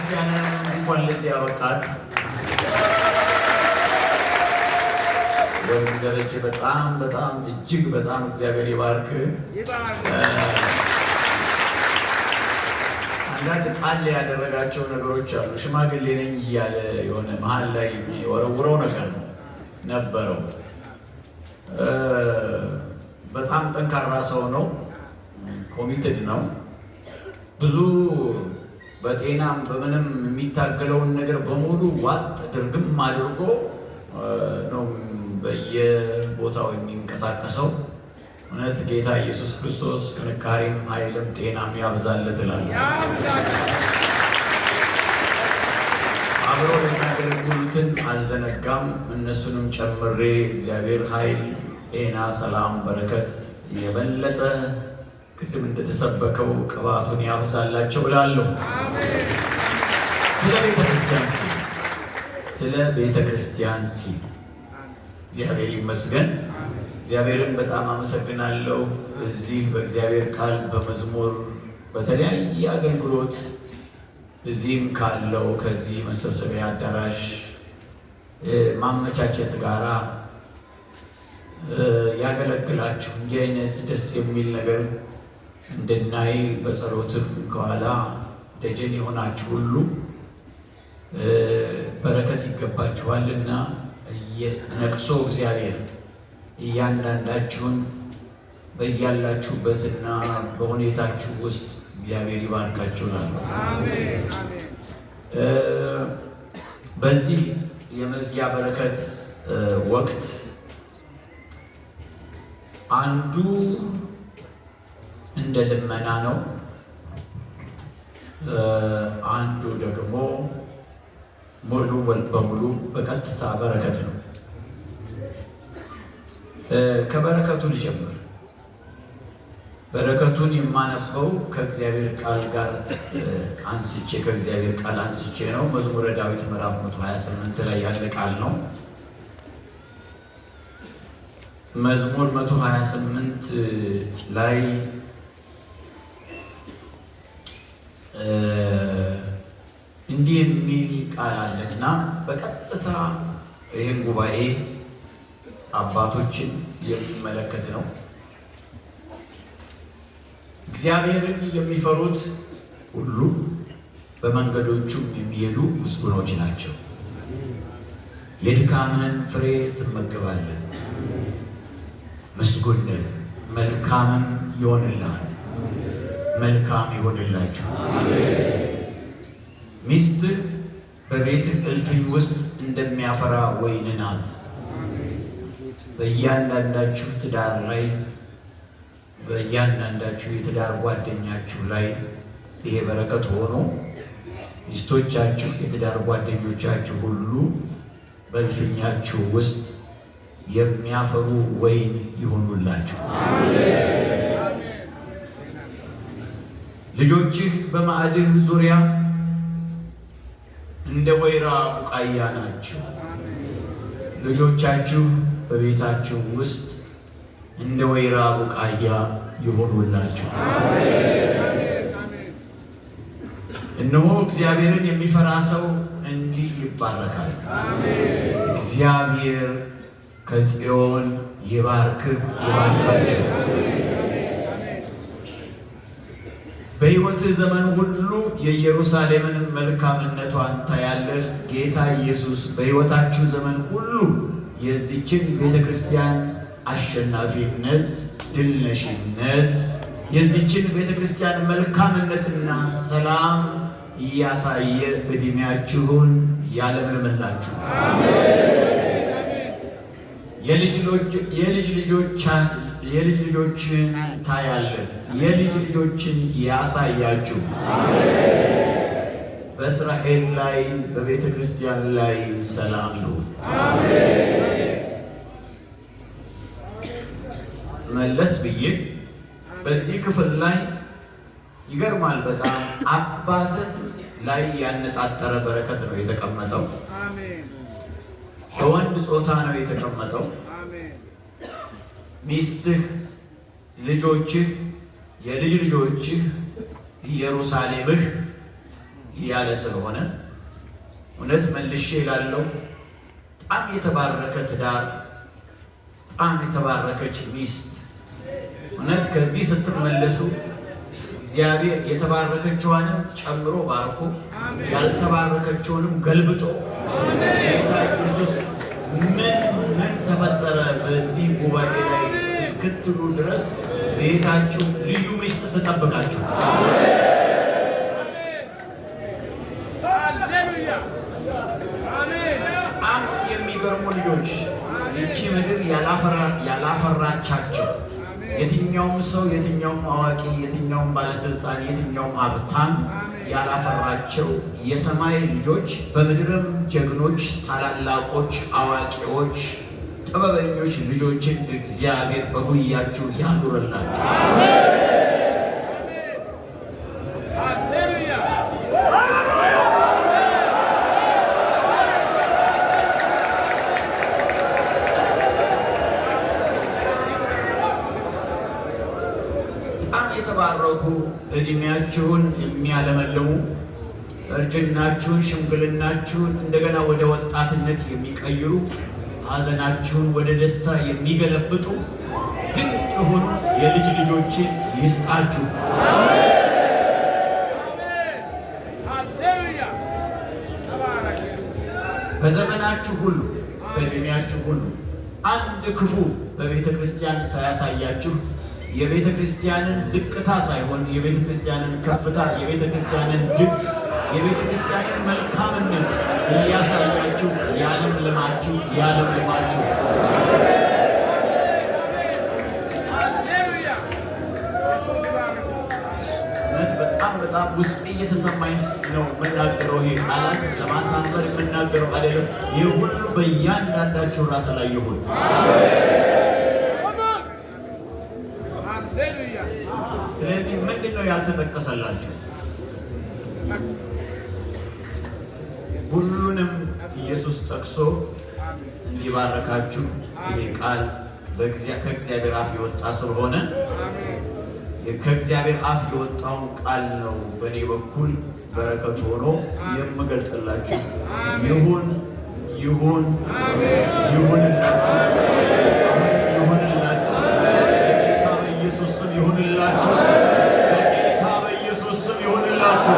ክርስቲያንን እንኳን ለዚህ ያበቃት ወንድ ደረጀ በጣም እጅግ በጣም እግዚአብሔር ይባርክ። አንዳንድ ጣል ያደረጋቸው ነገሮች አሉ። ሽማግሌ ነኝ እያለ የሆነ መሀል ላይ የሚወረውረው ነገር ነበረው። በጣም ጠንካራ ሰው ነው። ኮሚትድ ነው። ብዙ በጤናም በምንም የሚታገለውን ነገር በሙሉ ዋጥ ድርግም አድርጎ ነው በየቦታው የሚንቀሳቀሰው። እውነት ጌታ ኢየሱስ ክርስቶስ ጥንካሬም ኃይልም ጤናም ያብዛለት እላለሁ። አብረው የሚያገለግሉትን አልዘነጋም። እነሱንም ጨምሬ እግዚአብሔር ኃይል፣ ጤና፣ ሰላም፣ በረከት የበለጠ ቅድም እንደተሰበከው ቅባቱን ያብዛላቸው እላለሁ። ስለ ቤተ ክርስቲያን ሲል እግዚአብሔር ይመስገን። እግዚአብሔርን በጣም አመሰግናለሁ። እዚህ በእግዚአብሔር ቃል በመዝሙር በተለያየ አገልግሎት እዚህም ካለው ከዚህ መሰብሰቢያ አዳራሽ ማመቻቸት ጋራ ያገለግላችሁ እንዲህ አይነት ደስ የሚል ነገር እንድናይ በጸሎትም ከኋላ ደጀን የሆናችሁ ሁሉ በረከት ይገባችኋልና ነቅሶ እግዚአብሔር እያንዳንዳችሁን በያላችሁበትና በሁኔታችሁ ውስጥ እግዚአብሔር ይባርካችሁ እላለሁ። በዚህ የመዝጊያ በረከት ወቅት አንዱ እንደ ልመና ነው፣ አንዱ ደግሞ ሙሉ በሙሉ በቀጥታ በረከት ነው። ከበረከቱ ልጀምር። በረከቱን የማነበው ከእግዚአብሔር ቃል ጋር ከእግዚአብሔር ቃል አንስቼ ነው። መዝሙረ ዳዊት ምዕራፍ 128 ላይ ያለ ቃል ነው። መዝሙር 128 ላይ እንዲህ የሚል ቃል አለና በቀጥታ ይህን ጉባኤ አባቶችን የሚመለከት ነው። እግዚአብሔርን የሚፈሩት ሁሉ በመንገዶቹም የሚሄዱ ምስጉኖች ናቸው። የድካምህን ፍሬ ትመገባለህ፣ ምስጉን ነህ፣ መልካምም ይሆንልሃል፣ መልካም ይሆንላቸው። ሚስትህ በቤትህ እልፍኝ ውስጥ እንደሚያፈራ ወይን ናት። በእያንዳንዳችሁ ትዳር ላይ በእያንዳንዳችሁ የትዳር ጓደኛችሁ ላይ ይሄ በረከት ሆኖ ሚስቶቻችሁ የትዳር ጓደኞቻችሁ ሁሉ በእልፍኛችሁ ውስጥ የሚያፈሩ ወይን ይሆኑላችሁ። ልጆችህ በማዕድህ ዙሪያ እንደ ወይራ ቡቃያ ናቸው። ልጆቻችሁ በቤታችሁ ውስጥ እንደ ወይራ ቡቃያ ይሆኑላችሁ። እነሆ እግዚአብሔርን የሚፈራ ሰው እንዲህ ይባረካል። እግዚአብሔር ከጽዮን ይባርክህ ይባርካችሁ። በሕይወትህ ዘመን ሁሉ የኢየሩሳሌምን መልካምነቷን ታያለህ። ጌታ ኢየሱስ በሕይወታችሁ ዘመን ሁሉ የዚችን ቤተ ክርስቲያን አሸናፊነት፣ ድልነሽነት፣ የዚችን ቤተ ክርስቲያን መልካምነትና ሰላም እያሳየ ዕድሜያችሁን ያለምልምላችሁ። የልጅ ልጆችን ታያለህ፣ የልጅ ልጆችን ያሳያችሁ። በእስራኤል ላይ በቤተ ክርስቲያን ላይ ሰላም ይሁን። መለስ ብዬ በዚህ ክፍል ላይ ይገርማል በጣም አባትን ላይ ያነጣጠረ በረከት ነው የተቀመጠው። በወንድ ጾታ ነው የተቀመጠው። ሚስትህ፣ ልጆችህ፣ የልጅ ልጆችህ ኢየሩሳሌምህ ያለ ስለሆነ እውነት መልሼ እላለሁ፣ በጣም የተባረከ ትዳር፣ በጣም የተባረከች ሚስት። እውነት ከዚህ ስትመለሱ እግዚአብሔር የተባረከችዋንም ጨምሮ ባርኮ ያልተባረከችውንም ገልብጦ ጌታ ኢየሱስ ምን ተፈጠረ በዚህ ጉባኤ ላይ እስክትሉ ድረስ ቤታችሁ ልዩ ሚስት ተጠብቃችሁ። በጣም የሚገርሙ ልጆች ይቺ ምድር ያላፈራቻቸው የትኛውም ሰው፣ የትኛውም አዋቂ፣ የትኛውም ባለስልጣን፣ የትኛውም ሀብታም ያላፈራቸው የሰማይ ልጆች በምድርም ጀግኖች፣ ታላላቆች፣ አዋቂዎች፣ ጥበበኞች ልጆችን እግዚአብሔር በጉያችሁ ያኑርላችሁ። የተባረኩ እድሜያችሁን የሚያለመልሙ እርጅናችሁን፣ ሽምግልናችሁን እንደገና ወደ ወጣትነት የሚቀይሩ ሐዘናችሁን ወደ ደስታ የሚገለብጡ ድንቅ የሆኑ የልጅ ልጆችን ይስጣችሁ። በዘመናችሁ ሁሉ በእድሜያችሁ ሁሉ አንድ ክፉ በቤተ ክርስቲያን ሳያሳያችሁ የቤተ ክርስቲያንን ዝቅታ ሳይሆን የቤተ ክርስቲያንን ከፍታ፣ የቤተ ክርስቲያንን ድግ፣ የቤተ ክርስቲያንን መልካምነት እያሳያችሁ የዓለም ልማችሁ እውነት በጣም ውስጥ እየተሰማኝ ነው የምናገረው። ይሄ ቃላት ለማሳመር የምናገረው አይደለም። ይህ ሁሉ በእያንዳንዳችሁ ራስ ላይ ይሁን። ስለዚህ ምንድን ነው ያልተጠቀሰላቸው? ሁሉንም ኢየሱስ ጠቅሶ እንዲባረካችሁ ይሄ ቃል ከእግዚአብሔር አፍ የወጣ ስለሆነ ከእግዚአብሔር አፍ የወጣውን ቃል ነው በእኔ በኩል በረከት ሆኖ የምገልጽላችሁ። ይሁንላችሁ፣ በጌታ በኢየሱስ ስም ይሁንላችሁ፣ በጌታ በኢየሱስ ስም ይሁንላችሁ።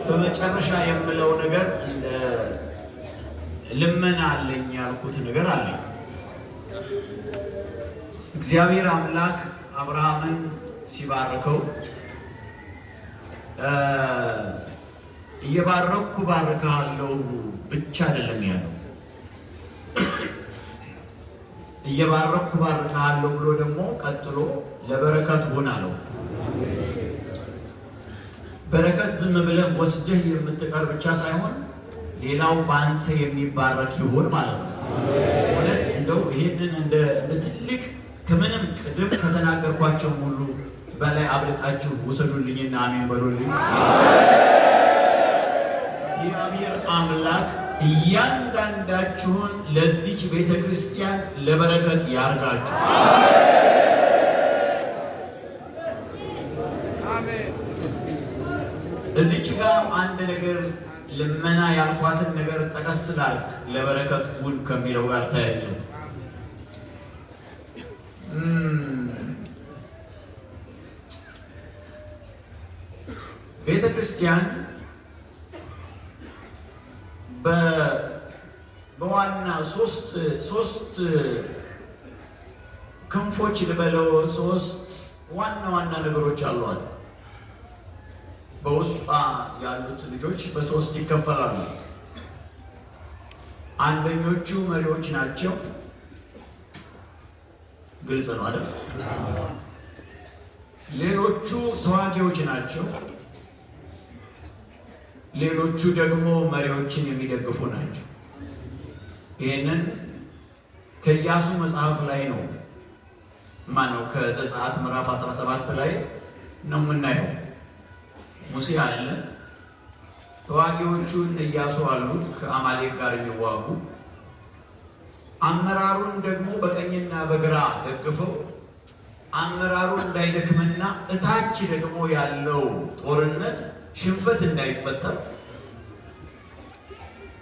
በመጨረሻ የምለው ነገር እንደ ልመና አለኝ ያልኩት ነገር አለኝ። እግዚአብሔር አምላክ አብርሃምን ሲባርከው እየባረኩ ባርካለሁ ብቻ አይደለም ያለው፣ እየባረኩ ባርካለሁ ብሎ ደግሞ ቀጥሎ ለበረከት ሁን አለው። በረከት ዝም ብለህ ወስደህ የምትቀር ብቻ ሳይሆን ሌላው በአንተ የሚባረክ ይሁን ማለት ነው። እውነት እንደው ይህንን እንደ ትልቅ ከምንም ቅድም ከተናገርኳቸው ሁሉ በላይ አብልጣችሁ ውሰዱልኝና አሜን በሉልኝ። እግዚአብሔር አምላክ እያንዳንዳችሁን ለዚች ቤተ ክርስቲያን ለበረከት ያርጋችሁ። እዚች ጋር አንድ ነገር ልመና ያልኳትን ነገር ጠቀስ ላድርግ፣ ለበረከት ሁን ከሚለው ጋር ተያይዞ ቤተ ክርስቲያን በዋና ሶስት ክንፎች ልበለው፣ ሶስት ዋና ነገሮች አሏት። በውስጧ ያሉት ልጆች በሶስት ይከፈላሉ። አንደኞቹ መሪዎች ናቸው። ግልጽ ነው አይደል? ሌሎቹ ተዋጊዎች ናቸው። ሌሎቹ ደግሞ መሪዎችን የሚደግፉ ናቸው። ይህንን ከኢያሱ መጽሐፍ ላይ ነው ከዘጸአት ምዕራፍ 17 ላይ ነው የምናየው። ሙሴ አለ፣ ተዋጊዎቹ እነ ኢያሱ አሉ፣ ከአማሌቅ ጋር የሚዋጉ አመራሩን ደግሞ በቀኝና በግራ ደግፈው አመራሩ እንዳይደክምና እታች ደግሞ ያለው ጦርነት ሽንፈት እንዳይፈጠር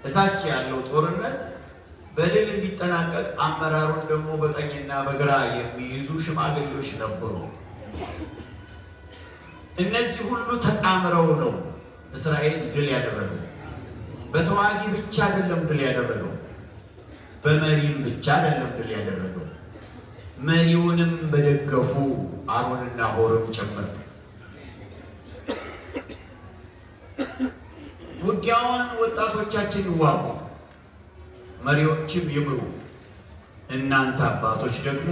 እታች ያለው ጦርነት በድል እንዲጠናቀቅ አመራሩን ደግሞ በቀኝና በግራ የሚይዙ ሽማግሌዎች ነበሩ። እነዚህ ሁሉ ተጣምረው ነው እስራኤል ድል ያደረገው። በተዋጊ ብቻ አይደለም ድል ያደረገው፣ በመሪም ብቻ አይደለም ድል ያደረገው፣ መሪውንም በደገፉ አሮንና ሆርም ጭምር። ውጊያውን ወጣቶቻችን ይዋጉ፣ መሪዎችም ይምሩ። እናንተ አባቶች ደግሞ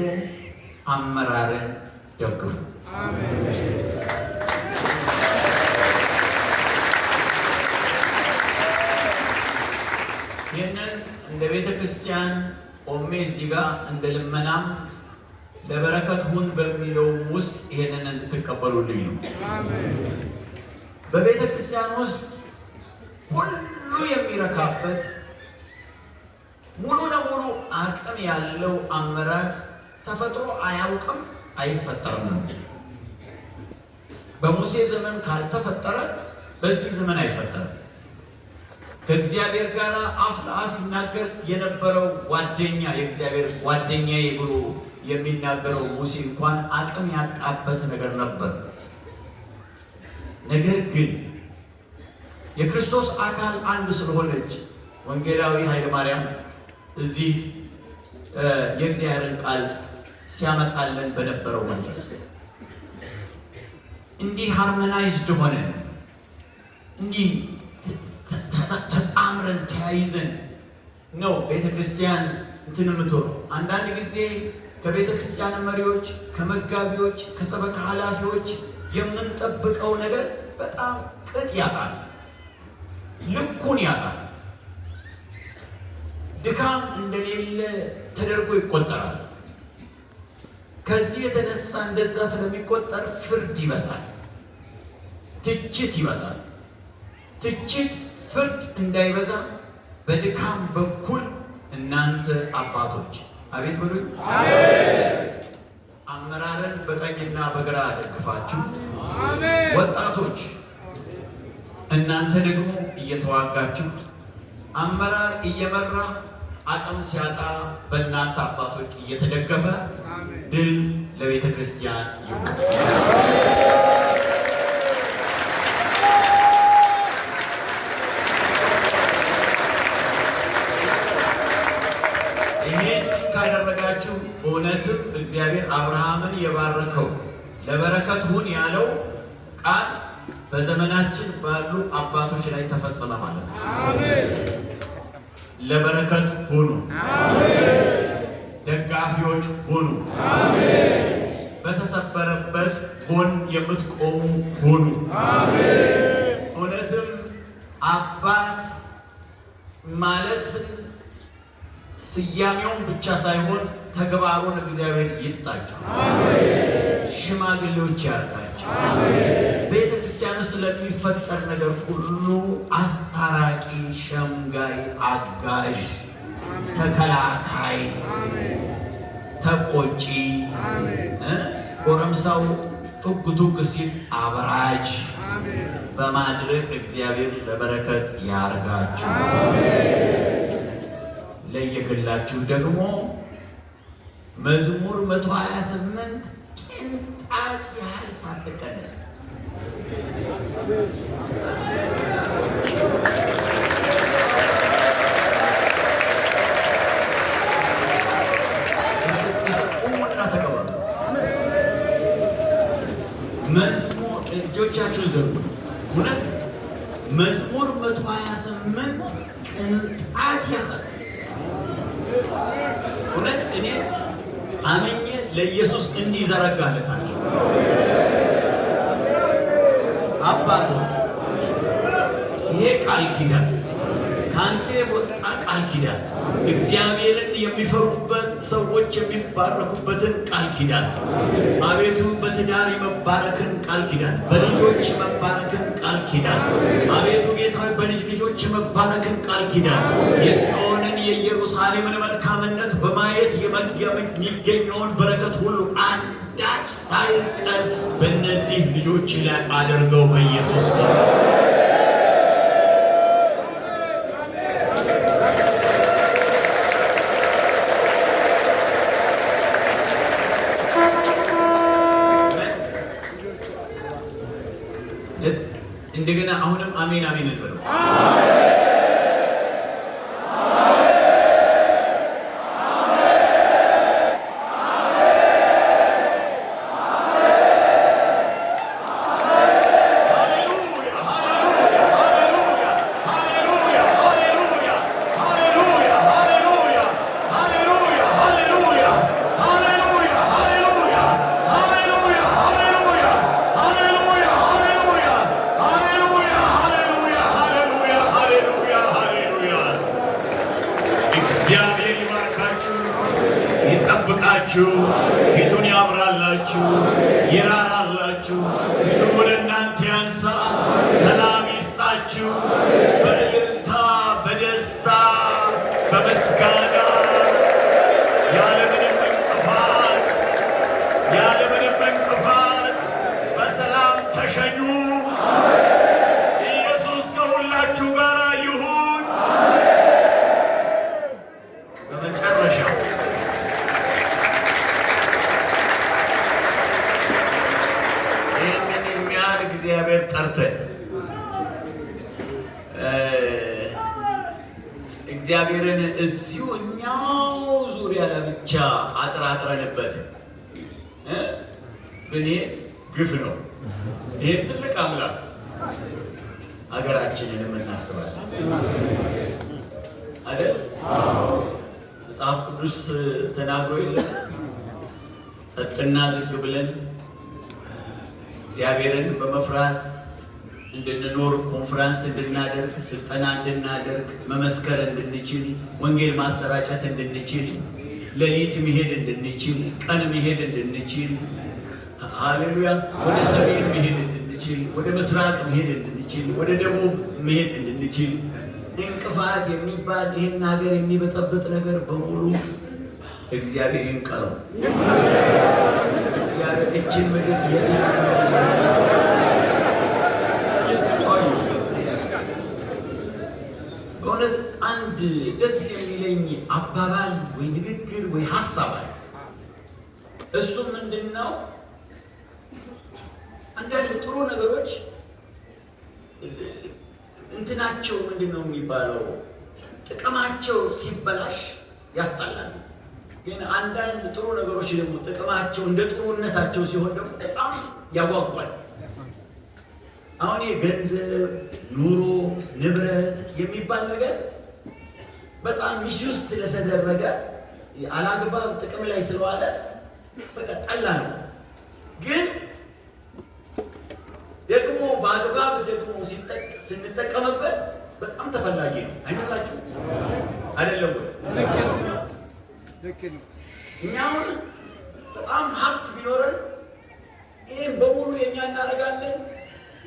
አመራርን ደግፉ። ይህንን እንደ ቤተ ክርስቲያን ቆሜ እዚህ ጋር እንደ ልመናም ለበረከት ሁን በሚለውም ውስጥ ይህንን እንድትቀበሉልኝ ነው። በቤተ ክርስቲያን ውስጥ ሁሉ የሚረካበት ሙሉ ለሙሉ አቅም ያለው አመራር ተፈጥሮ አያውቅም፣ አይፈጠርም ነው። በሙሴ ዘመን ካልተፈጠረ በዚህ ዘመን አይፈጠርም። ከእግዚአብሔር ጋር አፍ ለአፍ ይናገር የነበረው ጓደኛ የእግዚአብሔር ጓደኛዬ ብሎ የሚናገረው ሙሴ እንኳን አቅም ያጣበት ነገር ነበር። ነገር ግን የክርስቶስ አካል አንድ ስለሆነች ወንጌላዊ ኃይለ ማርያም እዚህ የእግዚአብሔርን ቃል ሲያመጣልን በነበረው መንፈስ እንዲህ ሃርሞናይዝድ ሆነን እንዲህ ተጣምረን ተያይዘን ነው ቤተ ክርስቲያን እንትን የምትሆነው። አንዳንድ ጊዜ ከቤተ ክርስቲያን መሪዎች፣ ከመጋቢዎች፣ ከሰበካ ኃላፊዎች የምንጠብቀው ነገር በጣም ቅጥ ያጣል፣ ልኩን ያጣል። ድካም እንደሌለ ተደርጎ ይቆጠራል። ከዚህ የተነሳ እንደዛ ስለሚቆጠር ፍርድ ይበዛል፣ ትችት ይበዛል። ትችት ፍርድ እንዳይበዛ በድካም በኩል እናንተ አባቶች አቤት በሉኝ፣ አመራርን በቀኝና በግራ ደግፋችሁ፣ ወጣቶች እናንተ ደግሞ እየተዋጋችሁ፣ አመራር እየመራ አቅም ሲያጣ በእናንተ አባቶች እየተደገፈ ድል ለቤተ ክርስቲያን ይሁን። ካደረጋችሁ በእውነትም እግዚአብሔር አብርሃምን የባረከው ለበረከት ሁን ያለው ቃል በዘመናችን ባሉ አባቶች ላይ ተፈጸመ ማለት ነው። ለበረከት ሁኑ፣ ደጋፊዎች ሁኑ፣ በተሰበረበት ጎን የምትቆሙ ሁኑ። እውነትም አባት ማለት ስያሜውን ብቻ ሳይሆን ተግባሩን እግዚአብሔር ይስጣቸው፣ ሽማግሌዎች ያርጋቸው። ቤተ ክርስቲያን ውስጥ ለሚፈጠር ነገር ሁሉ አስታራቂ፣ ሸምጋይ፣ አጋዥ፣ ተከላካይ፣ ተቆጪ፣ ጎረምሳው ቱግ ቱግ ሲል አብራጅ በማድረግ እግዚአብሔር ለበረከት ያርጋችሁ። ለየግላችሁ ደግሞ መዝሙር 128 ቅንጣት ያህል ሳትቀነስ ቁሙና ተቀበሉ። መዝሙር እጆቻችሁን ዘርጉ። እውነት መዝሙር 128 ቅንጣት ያህል እውነት እኔ አመኘ ለኢየሱስ እንዲዘረጋለታል። አባቶ ይሄ ቃል ኪዳን ከአንተ የወጣ ቃል ኪዳን እግዚአብሔርን የሚፈሩበት ሰዎች የሚባረኩበትን ቃል ኪዳን አቤቱ በትዳር የመባረክን ቃል ኪዳን፣ በልጆች የመባረክን ቃል ኪዳን አቤቱ ጌታ በልጅ ልጆች የመባረክን ቃል ኪዳን፣ የጽዮንን የኢየሩሳሌምን መልካምነት በማየት የሚገኘውን በረከት ሁሉ አንዳች ሳይቀር በእነዚህ ልጆች ላይ አድርገው በኢየሱስ ስም። እንደገና አሁንም አሜን አሜን እንበለው። እግዚአብሔር ይባርካችሁ፣ ይጠብቃችሁ፣ ፊቱን ያብራላችሁ፣ ይራራላችሁ፣ ፊቱን ወደ እናንተ ያንሳ፣ ሰላም ይስጣችሁ። በእልልታ በደስታ በምስጋና ያለምንም እንቅፋት በሰላም ተሸኙ። ኢየሱስ ከሁላችሁ ጋር ይሁን። በመጨረሻ ይህንን የሚያህል እግዚአብሔር ጠርተን እግዚአብሔርን እዚሁ እኛው ዙሪያ ለብቻ አጥራጥረንበት ብንሄድ ግፍ ነው። ይህን ትልቅ አምላክ ሀገራችንንም እናስባለን አይደል? መጽሐፍ ቅዱስ ተናግሮ የለም ጸጥና ዝግ ብለን እግዚአብሔርን በመፍራት እንድንኖር፣ ኮንፈረንስ እንድናደርግ፣ ስልጠና እንድናደርግ፣ መመስከር እንድንችል፣ ወንጌል ማሰራጨት እንድንችል፣ ሌሊት መሄድ እንድንችል፣ ቀን መሄድ እንድንችል፣ ሃሌሉያ፣ ወደ ሰሜን መሄድ እንድንችል፣ ወደ ምስራቅ መሄድ እንድንችል፣ ወደ ደቡብ መሄድ እንድንችል እንቅፋት የሚባል ይህን ሀገር የሚበጠብጥ ነገር በሙሉ እግዚአብሔር ይንቀለው። እግዚአብሔር እችን ምድር የሰላም በእውነት አንድ ደስ የሚለኝ አባባል ወይ ንግግር ወይ ሀሳብ አለ። እሱ ምንድን ነው? አንዳንድ ጥሩ ነገሮች እንትናቸው ምንድን ነው የሚባለው? ጥቅማቸው ሲበላሽ ያስጠላሉ። ግን አንዳንድ ጥሩ ነገሮች ደግሞ ጥቅማቸው እንደ ጥሩነታቸው ሲሆን ደግሞ በጣም ያጓጓል። አሁን ገንዘብ፣ ኑሮ፣ ንብረት የሚባል ነገር በጣም ሚስዩስ ስለተደረገ አላግባብ ጥቅም ላይ ስለዋለ በቃ ጠላ ነው። ግን ደግሞ በአግባብ ደግሞ ስንጠቀምበት በጣም ተፈላጊ ነው። አይመስላችሁም? አይደለም ወይ? እኛ አሁን በጣም ሀብት ቢኖረን ይህን በሙሉ የኛ እናደርጋለን።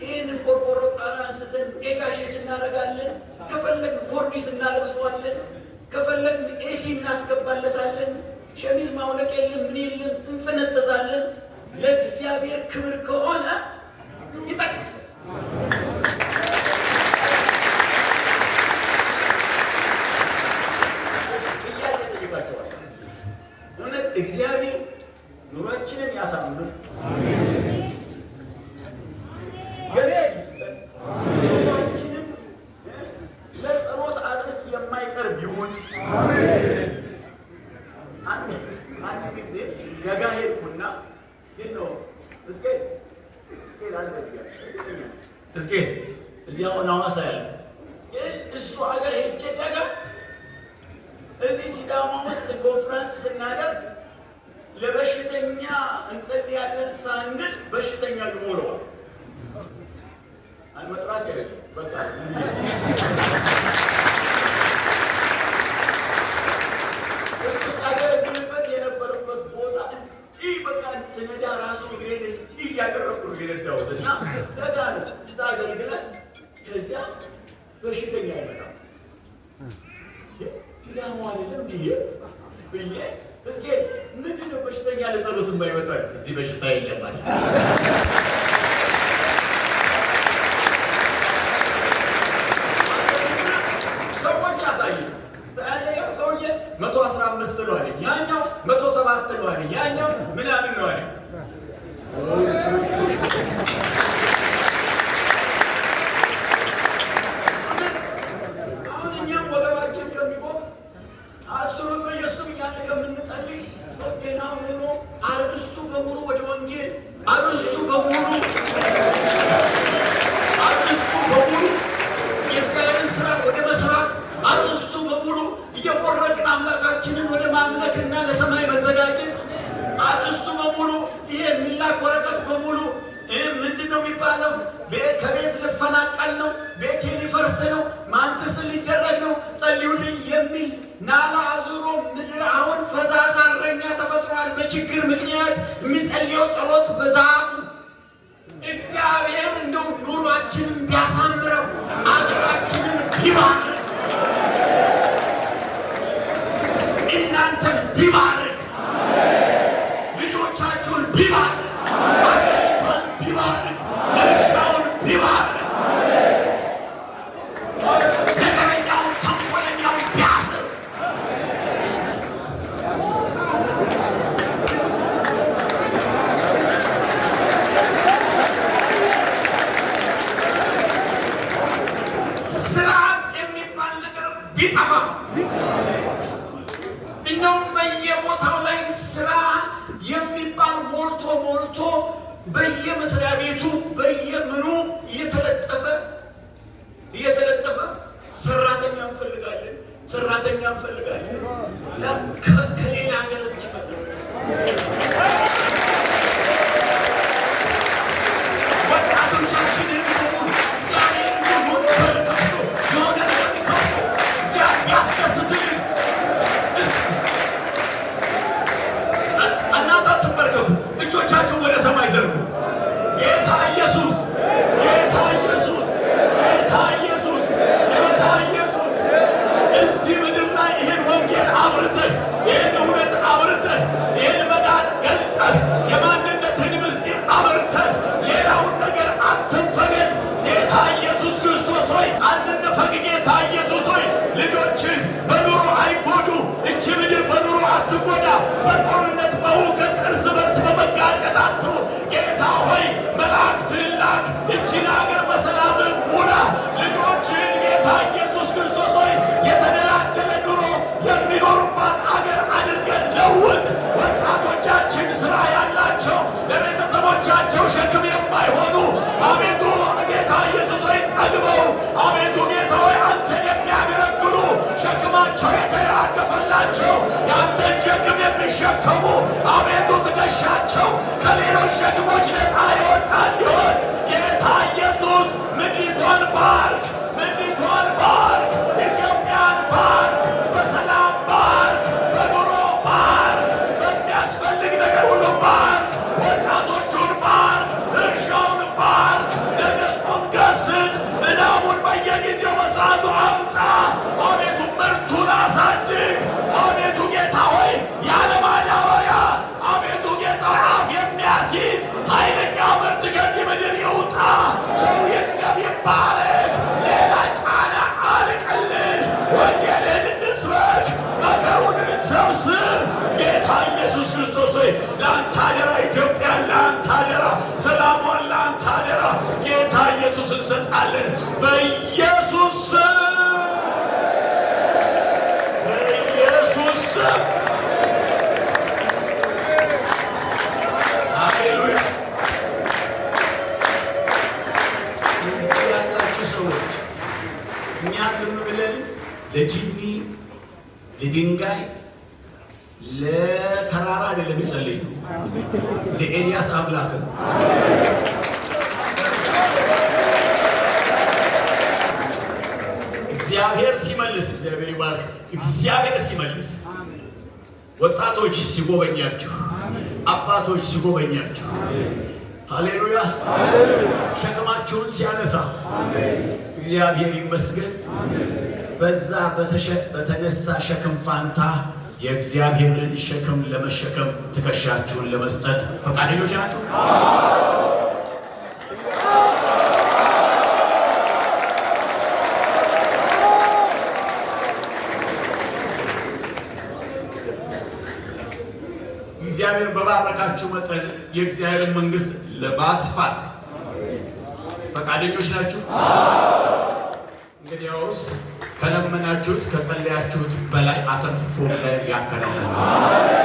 ይህንን ቆርቆሮ ጣራ አንስተን ኤጋሼት እናደርጋለን። ከፈለግን ኮርኒስ እናለብሰዋለን። ከፈለግን ኤሲ እናስገባለታለን። ሸሚዝ ማውለቅ የለም ምን የለም እንፈነጠዛለን። ለእግዚአብሔር ክብር ከሆነ ይጠቅም። እውነት እግዚአብሔር ኑሯችንን ያሳምር፣ ገበያ ይስጠን፣ ኑሯችንም ለጸሎት አርዕስት የማይቀርብ ይሁን። አንድ ጊዜ ገጋ ሄድኩና እስኪ እዚህ አሁን ሐዋሳ ያለ እሱ ሀገር ሄጄ ደጋ እዚህ ሲዳማ ውስጥ ኮንፈረንስ ስናደርግ ለበሽተኛ እንጸልያለን ሳንል በሽተኛ ይሞላዋል። አልመጥራት ያለ በቃ እሱ ሳገለግልበት የነበረበት ቦታ ይህ በቃ ስነዳ ራሱ እግሬን እያደረግኩ ነው የነዳሁት እና ደጋ ነው እዛ አገልግለን ከዚያ በሽተኛ ይመጣል። ገዳሙ አይደለም ብዬ እስኪ ምንድነው በሽተኛ ለጸሎት የማይመጣው? እዚህ በሽታ የለም ማለት ሰዎች አሳዩ። ታዲያ ሰውዬ 115 ነው አለኝ፣ ያኛው 107 ነው አለኝ፣ ያኛው ምናምን ነው አለኝ። አሁን እኛም ወገባችን ከሚቆም አስሩ በኢየሱስ እያለ ከምንጸልይ ጤና ሆኖ አርእስቱ በሙሉ ወደ ወንጌል አርእስቱ በሙሉ የእግዚአብሔርን ስራ ወደ መስራት አርእስቱ በሙሉ እየቆረቅን አምላካችንን ወደ ማምለክና ለሰማይ መዘጋጀት አርእስቱ በሙሉ ይሄ የሚላክ ወረቀት በሙሉ ምንድነው የሚባለው? ከቤት ልፈናቀል ነው፣ ቤቴ ሊፈርስ ነው፣ ማንትስ ሊደረግ ነው፣ ጸልዩልኝ የሚል ናላ አዙሮ ምድር አሁን ፈዛዛ እረኛ ተፈጥሯል። በችግር ምክንያት የሚጸልየው ጸሎት በዛቱ እግዚአብሔር እንደው ኑሯችንን ቢያሳምረው አገራችንን ቢባርክ እናንተን ቢባርክ ልጆቻችሁን ቢባርክ አገሪቷን ቢባርክ እርሻውን ቢባርክ ነገረኛውን ተንኮለኛውን ቢያስር ስርዓት የሚባል ነገር ቢጠፋ እንደውም በየቦታው ላይ ስራ የሚባል ሞልቶ በየመስሪያ ቤቱ በየምኑ እየተለጠፈ ሰራተኛ እንፈልጋለን ከሌላ ሀገር እስኪመጣ ወጣቶቻችንን እግዚአብሔር ሁሉ በልከፍቶ የሆነ ነገር ከፍቶ እግዚአብሔር ያስደስትልን። እናንተ አትንበርከኩ፣ እጆቻችሁን ወደ ሰማይ ዘርጉ። ጌታ ኢየሱስ እዚህ ምድር ላይ ይህን ወንጌል አብርተህ ይህን እውነት አብርተህ ይህን መዳን ገልጠህ የማንነትህን ምስጢር አብርተህ ሌላውን ነገር አትንፈገድ። ጌታ ኢየሱስ ክርስቶስ ሆይ አንንፈግ። ጌታ ኢየሱስ ሆይ ልጆችህ በኑሮ አይጎዱ። እቺ ምድር በኑሮ አትጎዳ። በጦርነት በውከት እርስ በርስ በመጋጨት አትሩ። ጌታ ሆይ መላእክትህን ላክ። እቺን ሀገር በሰላም ሙላ። ልጆችህን ጌታ ኢየሱስ ክርስቶስ ሆይ የተደላደለ ኑሮ የሚኖሩባት አገር አድርገን ለውጥ። ወጣቶቻችን ስራ ያላቸው ለቤተሰቦቻቸው ሸክም የማይሆኑ አቤቱ ጌታ ኢየሱስ ሆይ ጠግበው አቤቱ ጌታ ሆይ አንተን የሚያገለግሉ ሸክማቸው የተራገፈላቸው የአንተን ሸክም የሚሸከሙ አቤቱ ትከሻቸው ከሌሎች ሸክሞች ነፃ የወጣ እንዲሆን ጌታ ኢየሱስ ምድሪቷን ባርክ፣ ምድሪቷን ባርክ፣ ኢትዮጵያን ባርክ፣ በሰላም ባርክ፣ በኑሮ ባርክ፣ በሚያስፈልግ ነገር ሁሉ ባርክ፣ ወጣቶቹን ባርክ፣ እርሻውን ባርክ፣ ነገሥቱን ገስጽ፣ ዝናቡን በየጊዜው በሰዓቱ አምጣ። አቤቱ ምርቱን አሳድግ። አቤቱ ጌታ ሆይ ያለ ማዳበሪያ አቤቱ ጌታ አፍ የሚያስይዝ ኃይለኛ ምርት ከዚህ ምድር ይውጣ። ሰው ይጥገብ፣ ይባረክ። ሌላ ጫና አርቅልን። ወንጌልን እንስበክ፣ መከሩን እንሰብስብ። ጌታ ኢየሱስ ክርስቶስ ሆይ ለአንተ አደራ፣ ኢትዮጵያን ለአንተ አደራ፣ ሰላሟን ለአንተ አደራ። ጌታ ኢየሱስ እንሰጣለን በኢየሱስ ስም፣ በኢየሱስ ስም። ሃሌሉያ። እዚህ ያላችሁ ሰዎች እኛ ዝም ብለን ለጅኒ ለድንጋይ ለተራራ አይደለም የጸለይ ነው፣ ለኤልያስ አምላክ ነው። እግዚአብሔር ሲመልስ፣ እግዚአብሔር ይባርክ። እግዚአብሔር ሲመልስ፣ ወጣቶች ሲጎበኛችሁ፣ አባቶች ሲጎበኛችሁ፣ ሃሌሉያ፣ ሸክማችሁን ሲያነሳ እግዚአብሔር ይመስገን። በዛ በተነሳ ሸክም ፋንታ የእግዚአብሔርን ሸክም ለመሸከም ትከሻችሁን ለመስጠት ፈቃደኞች ናችሁ? እግዚአብሔር በባረካችሁ መጠን የእግዚአብሔርን መንግሥት ለማስፋት ፈቃደኞች ናችሁ? እንግዲያውስ ከለመናችሁት ከጸለያችሁት በላይ አተርፍፎ ያከናውናል።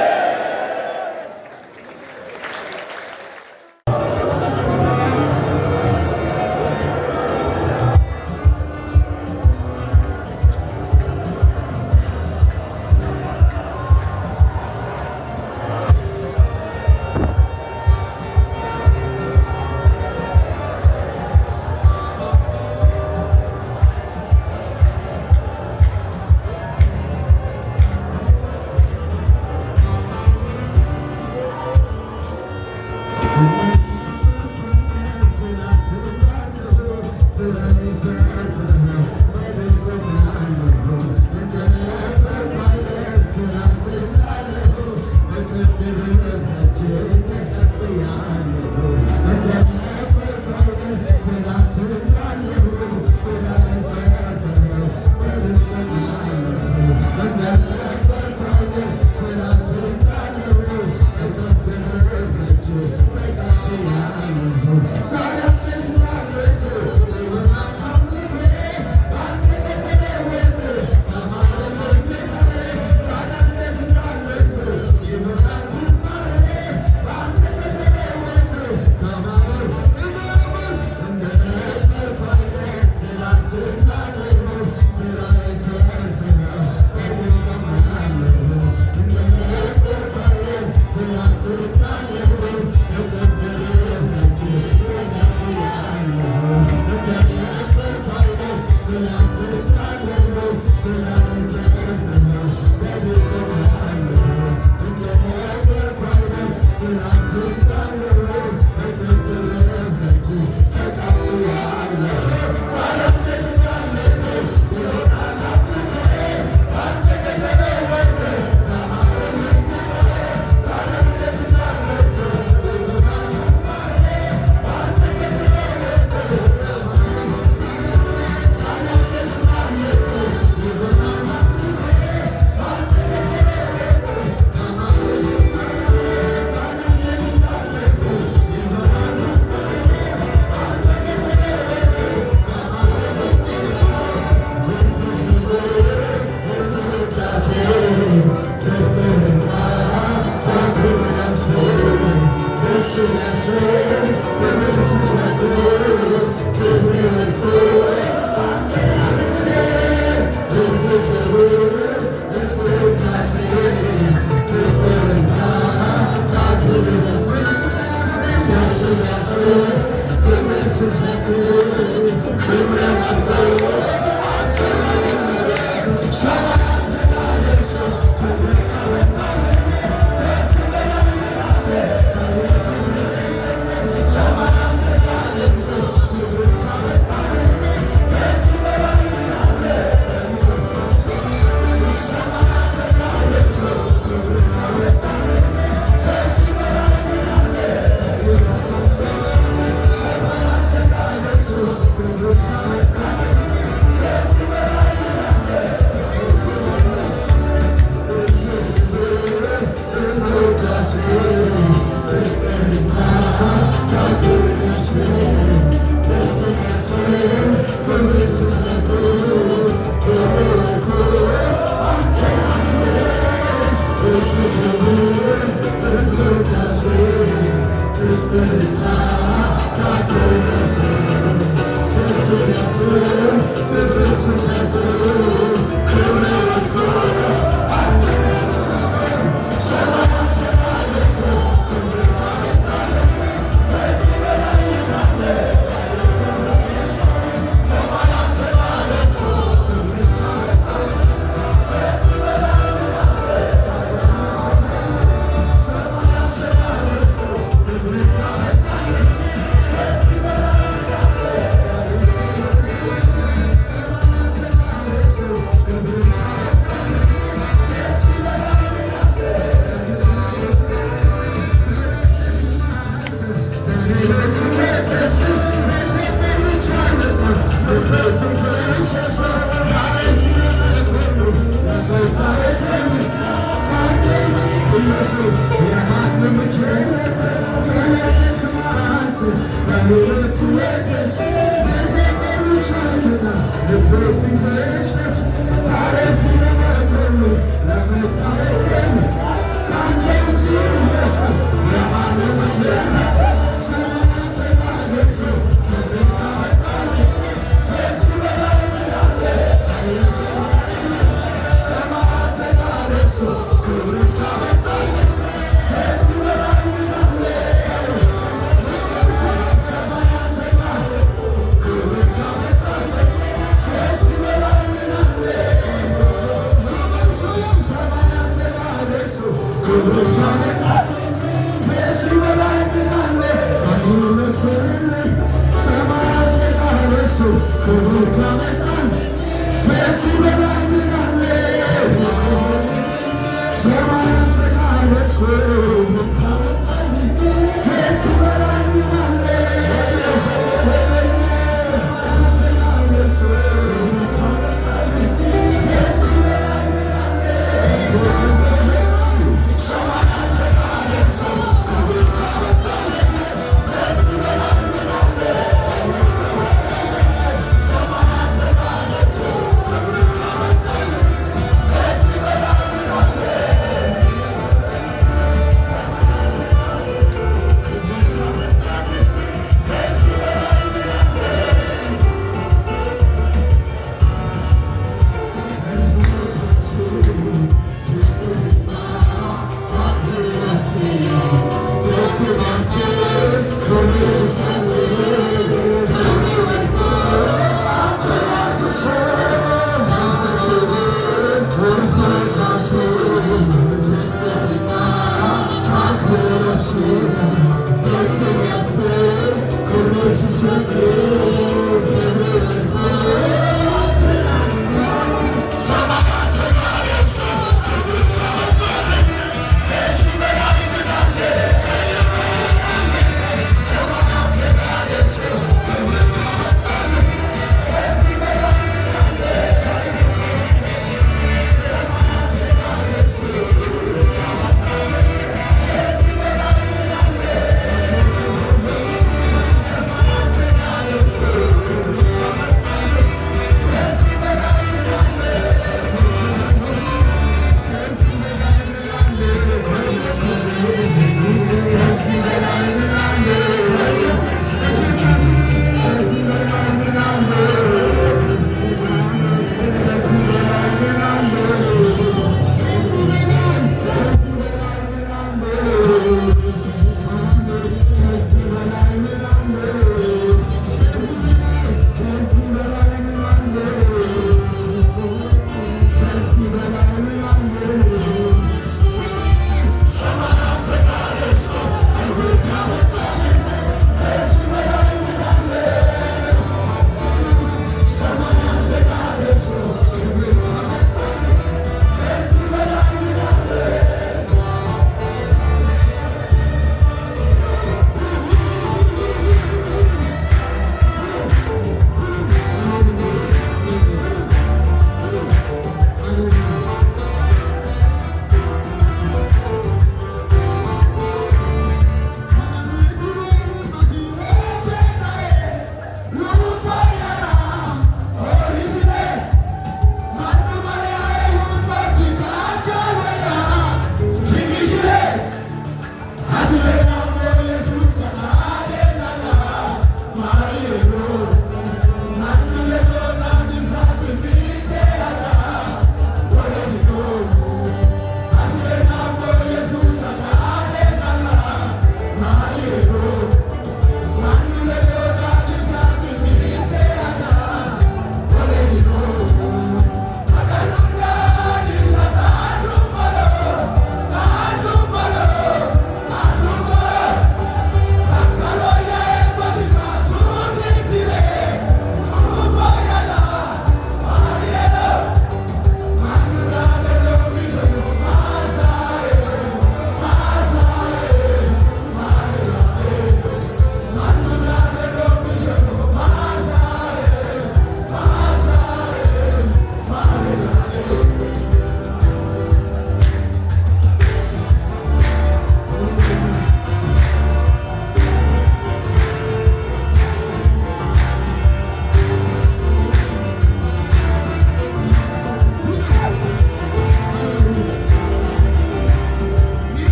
Yes, yes, yes,